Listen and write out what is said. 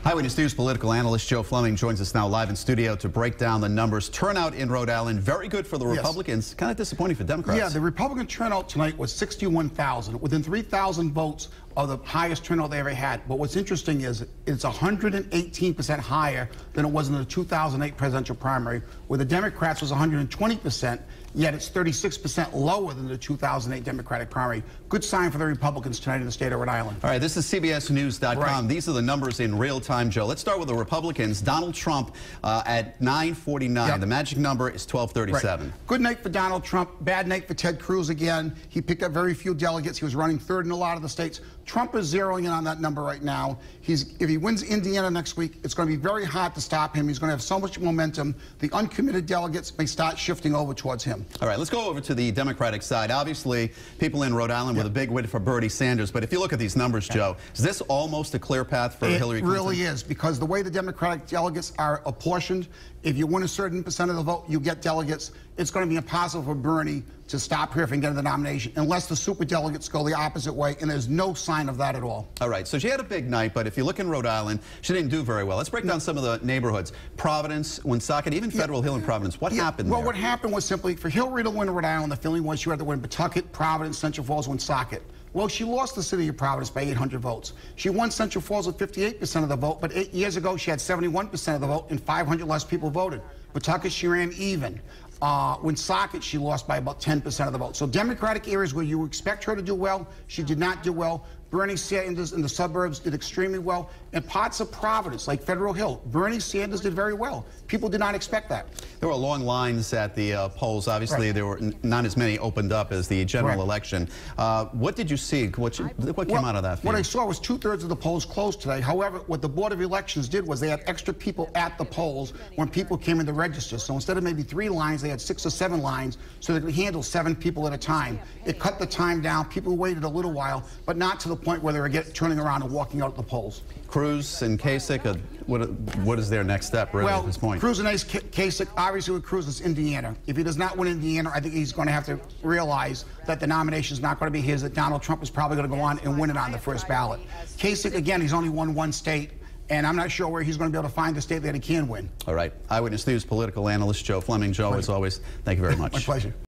Eyewitness News political analyst Joe Flemming joins us now live in studio to break down the numbers. Turnout in Rhode Island, very good for the Republicans, kind of disappointing for Democrats. Yeah, the Republican turnout tonight was 61,000, within 3,000 votes of the highest turnout they ever had. But what's interesting is it's 118% higher than it was in the 2008 presidential primary, where the Democrats was 120%, yet it's 36% lower than the 2008 Democratic primary. Good sign for the Republicans tonight in the state of Rhode Island. All right, this is CBSNews.com. Right. These are the numbers in real time, Joe. Let's start with the Republicans. Donald Trump at 949. Yep. The magic number is 1237. Right. Good night for Donald Trump. Bad night for Ted Cruz again. He picked up very few delegates. He was running third in a lot of the states. Trump is zeroing in on that number right now. If he wins Indiana next week, it's going to be very hard to stop him. He's going to have so much momentum. The uncommitted delegates may start shifting over towards him. All right, let's go over to the Democratic side. Obviously, people in Rhode Island with a big win for Bernie Sanders. But if you look at these numbers, Joe, is this almost a clear path for Hillary Clinton? It really is, because the way the Democratic delegates are apportioned, if you win a certain percent of the vote, you get delegates. It's going to be impossible for Bernie to stop her from getting the nomination unless the super delegates go the opposite way, and there's no sign of that at all. All right, so she had a big night, but if you look in Rhode Island, she didn't do very well. Let's break down some of the neighborhoods. Providence, Woonsocket, even Federal Hill and Providence. What happened there? Well, what happened was simply, for Hillary to win Rhode Island, the feeling was she had to win Pawtucket, Providence, Central Falls, Woonsocket. Well, she lost the city of Providence by 800 votes. She won Central Falls with 58% of the vote, but 8 years ago she had 71% of the vote and 500 less people voted. Pawtucket, she ran even. Woonsocket, she lost by about 10% of the vote. So Democratic areas where you expect her to do well, she did not do well. Bernie Sanders in the suburbs did extremely well. And parts of Providence, like Federal Hill, Bernie Sanders did very well. People did not expect that. There were long lines at the polls. Obviously, there were not as many opened up as the general election. What did you see? What came out of that? What I saw was 2/3 of the polls closed today. However, what the Board of Elections did was they had extra people at the polls when people came in to register. So instead of maybe 3 lines, they had 6 or 7 lines so they could handle 7 people at a time. It cut the time down. People waited a little while, but not to the point where they were turning around and walking out the polls. Cruz and Kasich, what is their next step, really, at this point? Cruz and Kasich, obviously with Cruz, it's Indiana. If he does not win Indiana, I think he's going to have to realize that the nomination is not going to be his, that Donald Trump is probably going to go on and win it on the first ballot. Kasich, again, he's only won 1 state, and I'm not sure where he's going to be able to find the state that he can win. All right. Eyewitness News political analyst Joe Flemming. Joe, as always, thank you very much. My pleasure.